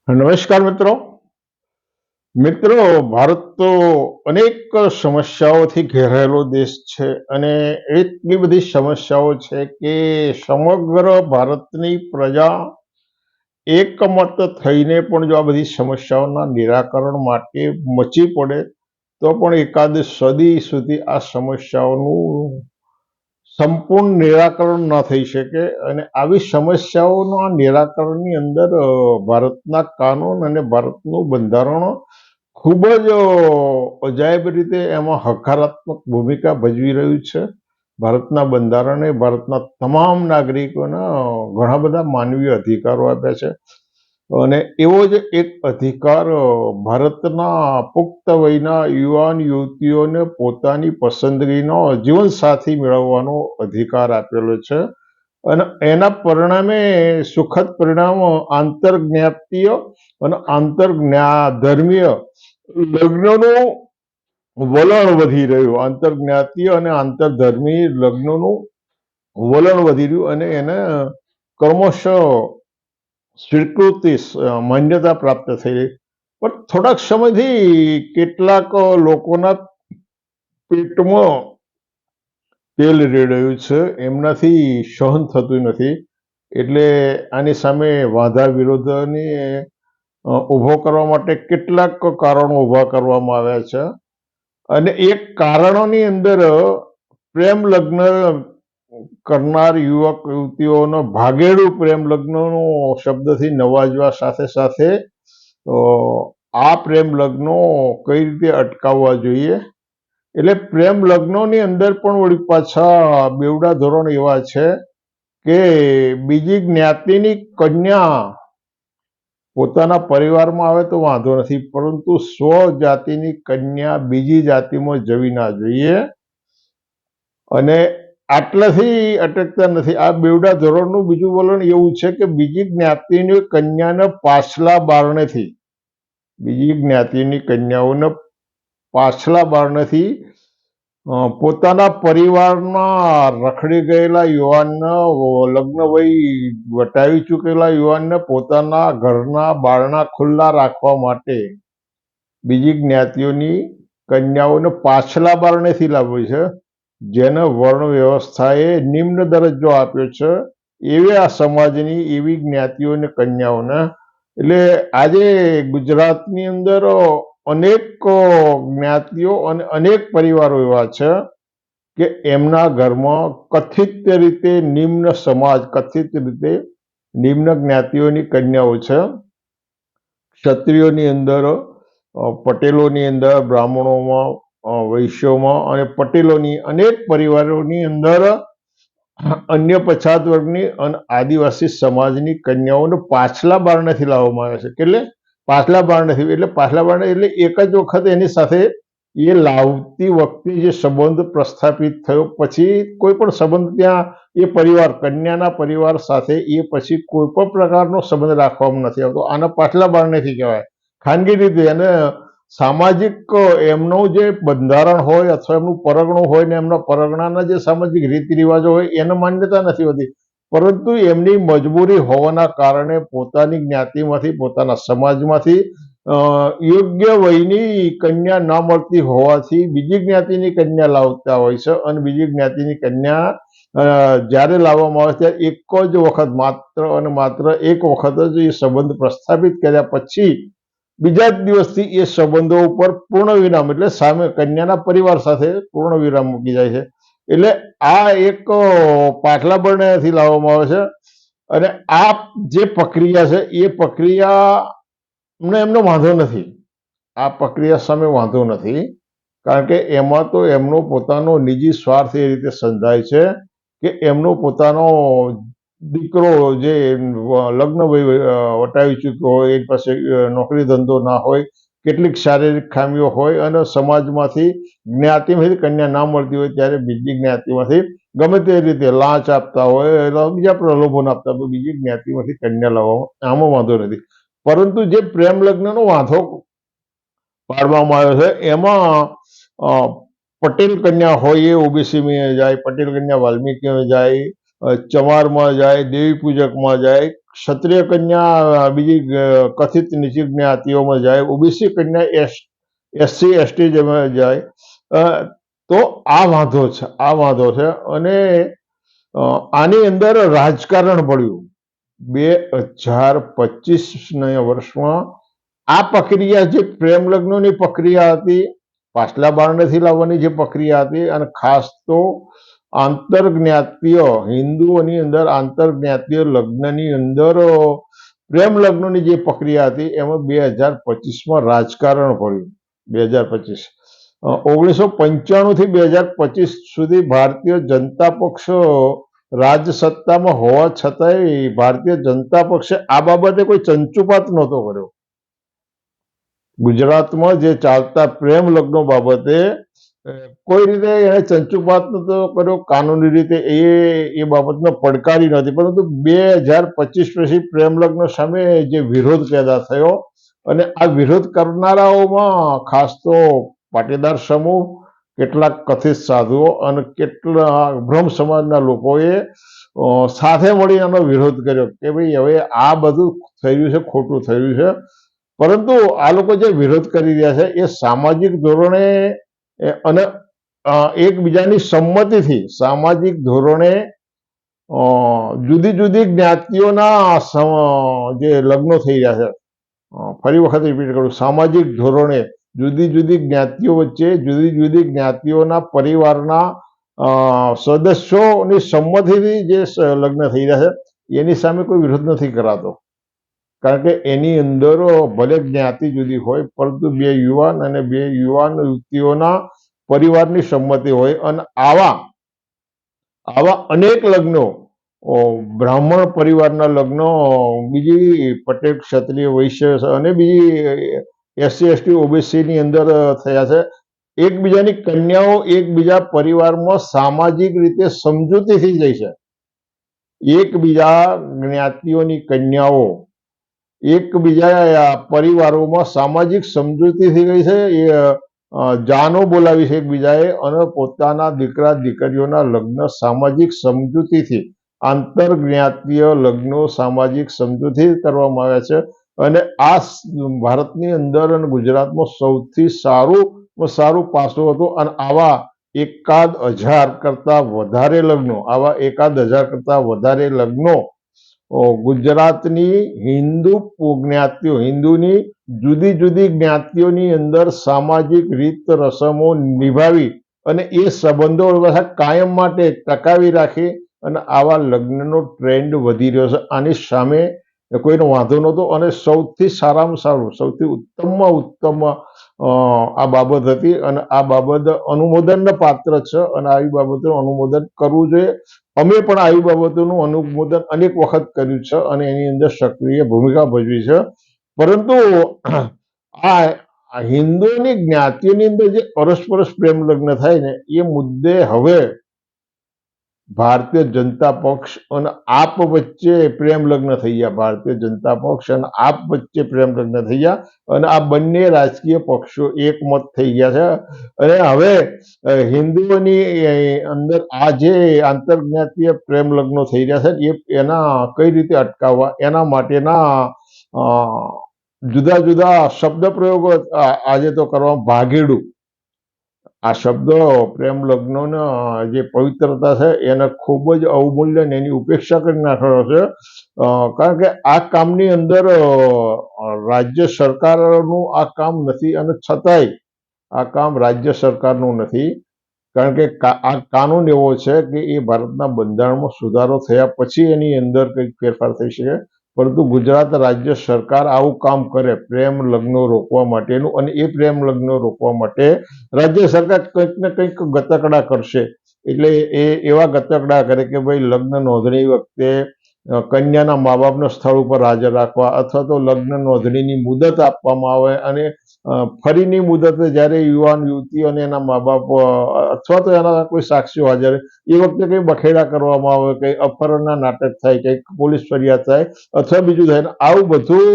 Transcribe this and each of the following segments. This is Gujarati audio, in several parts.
નમસ્કાર મિત્રો ભારત તો અનેક સમસ્યાઓથી ઘેરાયેલો દેશ છે અને એટલી બધી સમસ્યાઓ છે કે સમગ્ર ભારતની પ્રજા એકમત થઈને પણ જો આ બધી સમસ્યાઓના નિરાકરણ માટે મચી પડે તો પણ એકાદ સદી સુધી આ સમસ્યાઓનું સંપૂર્ણ નિરાકરણ ન થઈ શકે અને આવી સમસ્યાઓના નિરાકરણની અંદર ભારતના કાનૂન અને ભારતનું બંધારણ ખૂબ જ અજાયબ રીતે એમાં હકારાત્મક ભૂમિકા ભજવી રહ્યું છે. ભારતના બંધારણે ભારતના તમામ નાગરિકોને ઘણા બધા માનવીય અધિકારો આપ્યા છે અને એવો જ એક અધિકાર ભારતના પુખ્ત વયના યુવાન યુવતીઓને પોતાની પસંદગીનો જીવનસાથી મેળવવાનો અધિકાર આપેલો છે અને એના પરિણામે સુખદ પરિણામ આંતરજ્ઞાતીય અને આંતરધર્મીય લગ્નનું વલણ વધી રહ્યું. આંતરજ્ઞાતીય અને આંતરધર્મી લગ્નનું વલણ વધી રહ્યું અને એને ક્રમશઃ સ્વીકૃતિ માન્યતા પ્રાપ્ત થઈ રહી. પણ થોડાક સમયથી કેટલાક લોકોના પેટમાં તેલ રેડાયું છે, એમનાથી સહન થતું નથી, એટલે આની સામે વાધા વિરોધને ઊભો કરવા માટે કેટલાક કારણો ઊભા કરવામાં આવ્યા છે અને એક કારણોની અંદર પ્રેમ લગ્ન કરનાર યુવક યુવતીઓનો ભાગેડુ પ્રેમ લગ્નનો શબ્દથી નવાજવા સાથે સાથે આ પ્રેમ લગ્નો કઈ રીતે અટકાવવા જોઈએ. એટલે પ્રેમ લગ્નોની અંદર પણ વળી પાછા બેવડા ધોરણ એવા છે કે બીજી જ્ઞાતિની કન્યા પોતાના પરિવારમાં આવે તો વાંધો નથી, પરંતુ સ્વ જાતિની કન્યા બીજી જાતિમાં જવી ના જોઈએ અને આટલાથી અટકતા નથી. આ બેવડા ધોરણનું બીજું વલણ એવું છે કે બીજી જ્ઞાતિની કન્યાને પાછલા બારણેથી બીજી જ્ઞાતિની કન્યાઓને પાછલા બારણેથી પોતાના પરિવારમાં રખડી ગયેલા યુવાનને, લગ્ન વય વટાવી ચૂકેલા યુવાનને પોતાના ઘરના બારણા ખુલ્લા રાખવા માટે બીજી જ્ઞાતિઓની કન્યાઓને પાછલા બારણેથી લાવવી છે, જેને વર્ણ વ્યવસ્થાએ નિમ્ન દરજ્જો આપ્યો છે એવી આ સમાજની એવી જ્ઞાતિઓને કન્યાઓને. એટલે આજે ગુજરાતની અંદર અનેક જ્ઞાતિઓ અને અનેક પરિવારો એવા છે કે એમના ઘરમાં કથિત રીતે નિમ્ન સમાજ, કથિત રીતે નિમ્ન જ્ઞાતિઓની કન્યાઓ છે. ક્ષત્રિયોની અંદર, પટેલોની અંદર, બ્રાહ્મણોમાં, વૈશ્યોમાં અને પટેલોની અનેક પરિવારોની અંદર અન્ય પછાત વર્ગની અને આદિવાસી સમાજની કન્યાઓને પાછલા બારણેથી લાવવામાં આવે છે. એટલે પાછલા બારણેથી એટલે પાછલા બારણે એટલે એક જ વખત એની સાથે એ લાવતી વખતે જે સંબંધ પ્રસ્થાપિત થયો પછી કોઈ પણ સંબંધ ત્યાં એ પરિવાર, કન્યાના પરિવાર સાથે એ પછી કોઈ પણ પ્રકારનો સંબંધ રાખવામાં નથી આવતો. આના પાછલા બારણેથી કહેવાય. ખાનગી રીતે અને સામાજિક એમનું જે બંધારણ હોય અથવા એમનું પરગણું હોય ને એમના પરગણાના જે સામાજિક રીતિ રિવાજો હોય એને માન્યતા નથી હોતી, પરંતુ એમની મજબૂરી હોવાના કારણે પોતાની જ્ઞાતિમાંથી, પોતાના સમાજમાંથી યોગ્ય વયની કન્યા ના મળતી હોવાથી બીજી જ્ઞાતિની કન્યા લાવતા હોય છે અને બીજી જ્ઞાતિની કન્યા જ્યારે લાવવામાં આવે ત્યારે એક જ વખત, માત્ર અને માત્ર એક વખત જ એ સંબંધ પ્રસ્થાપિત કર્યા પછી બીજા જ દિવસથી એ સંબંધો ઉપર પૂર્ણ વિરામ, એટલે સામે કન્યાના પરિવાર સાથે પૂર્ણ વિરામ મૂકી જાય છે. એટલે આ એક પાછલા બારણેથી લાવવામાં આવે છે અને આ જે પ્રક્રિયા છે એ પ્રક્રિયા એમનો વાંધો નથી. આ પ્રક્રિયા સામે વાંધો નથી, કારણ કે એમાં તો એમનો પોતાનો નિજી સ્વાર્થ એ રીતે સંધાય છે કે એમનો પોતાનો દીકરો જે લગ્ન વટાવી ચૂક્યો હોય, એની પાસે નોકરી ધંધો ના હોય, કેટલીક શારીરિક ખામીઓ હોય અને સમાજમાંથી જ્ઞાતિમાંથી કન્યા ના મળતી હોય ત્યારે બીજી જ્ઞાતિમાંથી ગમે તે રીતે લાંચ આપતા હોય, બીજા પ્રલોભન આપતા હોય, બીજી જ્ઞાતિમાંથી કન્યા લાવવામાં આમાં વાંધો નથી. પરંતુ જે પ્રેમ લગ્નનો વાંધો પાડવામાં આવ્યો છે એમાં પટેલ કન્યા હોય એ ઓબીસીમાં જાય, પટેલ કન્યા વાલ્મીકીમાં જાય ચમારમાં જાય, દેવી પૂજકમાં જાય, ક્ષત્રિય કન્યા બીજી કથિત નીચી જ્ઞાતિઓમાં જાય, ઓબીસી કન્યા SC ST જેમાં જાય. તો આ વાંધો છે અને આની અંદર રાજકારણ પડ્યું 2025ના વર્ષમાં. આ પ્રક્રિયા જે પ્રેમ લગ્નોની પ્રક્રિયા હતી, પાછલા બારણેથી લાવવાની જે પ્રક્રિયા હતી, અને ખાસ તો આંતરજ્ઞાતીય હિન્દુઓની અંદર આંતરજ્ઞાતીય લગ્નની અંદર પ્રેમ લગ્નોની જે પ્રક્રિયા હતી એમાં 2025માં રાજકારણ પડ્યું. 2025 1995 થી 2025 સુધી ભારતીય જનતા પક્ષ રાજ સત્તામાં હોવા છતાંય ભારતીય જનતા પક્ષે આ બાબતે કોઈ ચંચુપાત નહોતો કર્યો. ગુજરાતમાં જે ચાલતા પ્રેમ લગ્નો બાબતે કોઈ રીતે એને ચંચુપાત નતો કર્યો કાનૂની રીતે, એ બાબતનો પડકારી નથી. પરંતુ 2025 પછી પ્રેમ લગ્ન સામે જે વિરોધ પેદા થયો, અને આ વિરોધ કરનારાઓમાં ખાસ તો પાટીદાર સમૂહ, કેટલાક કથિત સાધુઓ અને કેટલાક બ્રહ્મ સમાજના લોકોએ સાથે મળી આનો વિરોધ કર્યો કે ભાઈ હવે આ બધું થઈ રહ્યું છે, ખોટું થઈ રહ્યું છે. પરંતુ આ લોકો જે વિરોધ કરી રહ્યા છે એ સામાજિક ધોરણે અને એકબીજાની સંમતિથી સામાજિક ધોરણે જુદી જુદી જ્ઞાતિઓના જે લગ્નો થઈ રહ્યા છે, ફરી વખત રિપીટ કરું, સામાજિક ધોરણે જુદી જુદી જ્ઞાતિઓ વચ્ચે જુદી જુદી જ્ઞાતિઓના પરિવારના સદસ્યોની સંમતિથી જે લગ્ન થઈ રહ્યા છે એની સામે કોઈ વિરોધ નથી કરાતો. કારણ કે એની અંદર ભલે જ્ઞાતિ જુદી હોય, પરંતુ બે યુવાન અને બે યુવાન યુવતીઓના પરિવારની સંમતિ હોય. અને આવા અનેક લગ્નો, બ્રાહ્મણ પરિવારના લગ્નો, બીજી પટેલ ક્ષત્રિય વૈશ્ય અને બીજી SC ST OBCની અંદર થયા છે. એકબીજાની કન્યાઓ એકબીજા પરિવારમાં સામાજિક રીતે સમજૂતીથી જાય છે. એકબીજા જ્ઞાતિઓની કન્યાઓ એકબીજા પરિવારોમાં સામાજિક સમજૂતીથી ગઈ છે. એ જાનો બોલાવી છે એકબીજાએ, અને પોતાના દીકરા દીકરીઓના લગ્ન સામાજિક સમજૂતીથી, આંતરજ્ઞાતીય લગ્નો સામાજિક સમજૂતી કરવામાં આવ્યા છે. અને આ ભારતની અંદર અને ગુજરાતમાં સૌથી સારું પાસું હતું. અને આવા 1000 કરતા વધારે લગ્નો ગુજરાતની હિન્દુની જુદી જુદી જ્ઞાતિઓની અંદર સામાજિક રીત રસમો નિભાવી અને એ સંબંધો કાયમ માટે ટકાવી રાખી, અને આવા લગ્નનો ટ્રેન્ડ વધી રહ્યો છે. આની સામે કોઈનો વાંધો નહોતો. અને સૌથી સારામાં સારું, સૌથી ઉત્તમમાં ઉત્તમ આ બાબત હતી. અને આ બાબત અનુમોદનના પાત્ર છે, અને આવી બાબતોનું અનુમોદન કરવું જોઈએ. અમે પણ આવી બાબતોનું અનુમોદન અનેક વખત કર્યું છે અને એની અંદર સક્રિય ભૂમિકા ભજવી છે. પરંતુ આ હિન્દુઓની જ્ઞાતિઓની અંદર જે અરસપરસ પ્રેમ લગ્ન થાય ને, એ મુદ્દે હવે ભારતીય જનતા પક્ષ અને આપ વચ્ચે પ્રેમ લગ્ન થઈ ગયા. ભારતીય જનતા પક્ષ અને આપ વચ્ચે પ્રેમ લગ્ન થઈ ગયા, અને આ બંને રાજકીય પક્ષો એકમત થઈ ગયા છે. અને હવે હિન્દુઓની અંદર આ જે આંતરજ્ઞાતીય પ્રેમ લગ્નો થઈ રહ્યા છે એના કઈ રીતે અટકાવવા, એના માટેના જુદા જુદા શબ્દ પ્રયોગો આજે તો કરવા. ભાગેડું આ શબ્દ પ્રેમ લગ્નોના જે પવિત્રતા છે એને ખૂબ જ અવમૂલ્યન, એની ઉપેક્ષા કરી નાખવાનો છે. કારણ કે આ કામની અંદર રાજ્ય સરકારનું આ કામ નથી, અને છતાંય આ કામ રાજ્ય સરકારનું નથી. કારણ કે આ કાનૂન એવો છે કે એ ભારતના બંધારણમાં સુધારો થયા પછી એની અંદર કંઈક ફેરફાર થઈ શકે. પરંતુ ગુજરાત રાજ્ય સરકાર આવું કામ કરે પ્રેમ લગ્નો રોકવા માટેનું, અને એ પ્રેમ લગ્નો રોકવા માટે રાજ્ય સરકાર કંઈક ને કંઈક ગતકડા કરશે. એટલે એ એવા ગતકડા કરે કે ભાઈ લગ્ન નોંધણી વખતે કન્યાના મા બાપને સ્થળ ઉપર હાજર રાખવા, અથવા તો લગ્ન નોંધણીની મુદત આપવામાં આવે, અને ફરીની મુદતે જ્યારે યુવાન યુવતી અને એના મા બાપ અથવા તો એના કોઈ સાક્ષીઓ હાજર, એ વખતે કંઈ બખેડા કરવામાં આવે, કંઈ અપહરણના નાટક થાય, કંઈક પોલીસ ફરિયાદ થાય, અથવા બીજું થાય. આવું બધું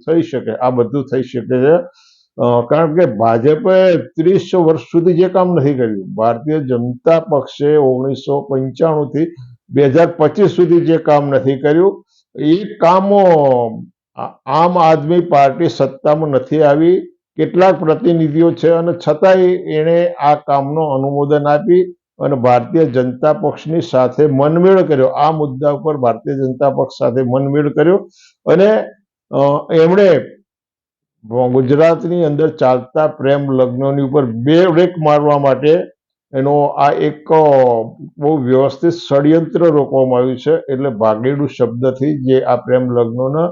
થઈ શકે, આ બધું થઈ શકે છે. કારણ કે ભાજપે 30 વર્ષ સુધી જે કામ નથી કર્યું, ભારતીય જનતા પક્ષે 1995થી 2025 સુધી જે કામ નથી કર્યું એ કામો આમ આદમી પાર્ટી સત્તામાં નથી આવી, કેટલાક પ્રતિનિધિઓ છે અને છતાંય એણે આ કામનો અનુમોદન આપી અને ભારતીય જનતા પક્ષની સાથે મનમેળ કર્યો. આ મુદ્દા ઉપર ભારતીય જનતા પક્ષ સાથે મનમેળ કર્યો અને એમણે ગુજરાતની અંદર ચાલતા પ્રેમ લગ્નોની ઉપર બ્રેક મારવા માટે એનો આ એક બહુ વ્યવસ્થિત ષડયંત્ર રોકવામાં આવ્યું છે. એટલે ભાગેડુ શબ્દથી જે આ પ્રેમ લગ્નોને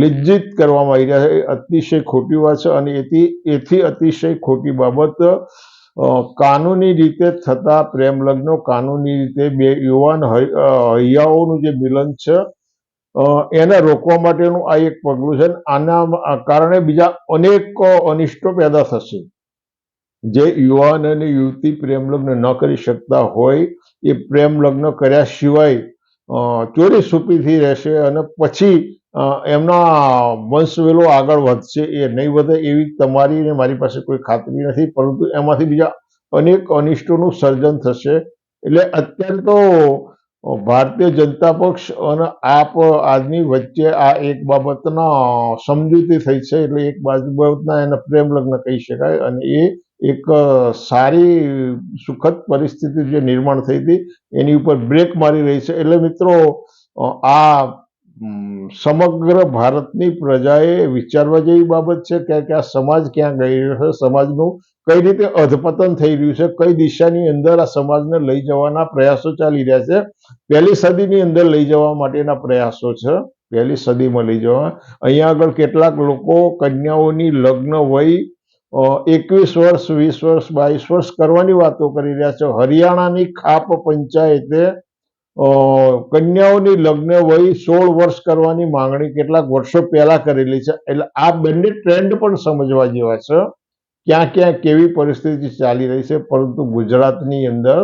લિજ્જિત કરવામાં આવી રહ્યા છે એ અતિશય ખોટી વાત છે અને એથી અતિશય ખોટી બાબત કાનૂની રીતે થતા પ્રેમ લગ્નો, કાનૂની રીતે બે યુવાન હૈયાઓનું જે મિલન છે એને રોકવા માટેનું આ એક પગલું છે. આના કારણે બીજા અનેક અનિષ્ટો પેદા થશે. જે યુવાન અને યુવતી પ્રેમ લગ્ન ન કરી શકતા હોય એ પ્રેમ લગ્ન કર્યા સિવાય ચોરી છુપીથી રહેશે અને પછી એમના વંશવેલો આગળ વધશે. એ નહીં વધે એવી તમારી ને મારી પાસે કોઈ ખાતરી નથી, પરંતુ એમાંથી બીજા અનેક અનિષ્ટોનું સર્જન થશે. એટલે અત્યારે તો ભારતીય જનતા પક્ષ અને આપ આદમી વચ્ચે આ એક બાબતના સમજૂતી થઈ છે. એટલે એક બાબતના એને પ્રેમ લગ્ન કહી શકાય અને એ એક સારી સુખદ પરિસ્થિતિ જે નિર્માણ થઈ હતી એની ઉપર બ્રેક મારી રહી છે. એટલે મિત્રો આ સમગ્ર ભારતની પ્રજાએ વિચારવા જેવી બાબત છે કે આ સમાજ ક્યાં ગઈ રહ્યો છે, સમાજનું કઈ રીતે અધપતન થઈ રહ્યું છે, કઈ દિશાની અંદર આ સમાજને લઈ જવાના પ્રયાસો ચાલી રહ્યા છે. પહેલી સદીની અંદર લઈ જવા માટેના પ્રયાસો છે, પહેલી સદીમાં લઈ જવા. અહીંયા આગળ કેટલાક લોકો કન્યાઓની લગ્ન વય 21 વર્ષ, 20 વર્ષ, 22 વર્ષ કરવાની વાતો કરી રહ્યા છે. હરિયાણાની ખાપ પંચાયતે કન્યાઓની લગ્ન વય 16 વર્ષ કરવાની માંગણી કેટલાક વર્ષો પહેલા કરેલી છે. એટલે આ બંને ટ્રેન્ડ પણ સમજવા જેવા છે. ક્યાં ક્યાં કેવી પરિસ્થિતિ ચાલી રહી છે. પરંતુ ગુજરાતની અંદર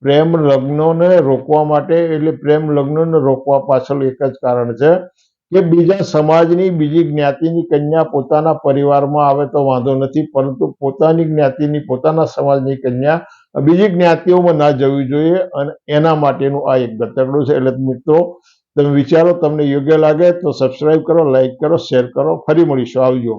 પ્રેમ લગ્નોને રોકવા માટે, એટલે પ્રેમ લગ્નોને રોકવા પાછળ એક જ કારણ છે કે બીજા સમાજની, બીજી જ્ઞાતિની કન્યા પોતાના પરિવારમાં આવે તો વાંધો નથી, પરંતુ પોતાની જ્ઞાતિની, પોતાના સમાજની કન્યા બીજી જ્ઞાતિઓમાં ના જવી જોઈએ અને એના માટેનું આ એક ગતકડું છે. એટલે મિત્રો તમે વિચારો, તમને યોગ્ય લાગે તો સબસ્ક્રાઇબ કરો, લાઈક કરો, શેર કરો. ફરી મળીશું. આવજો.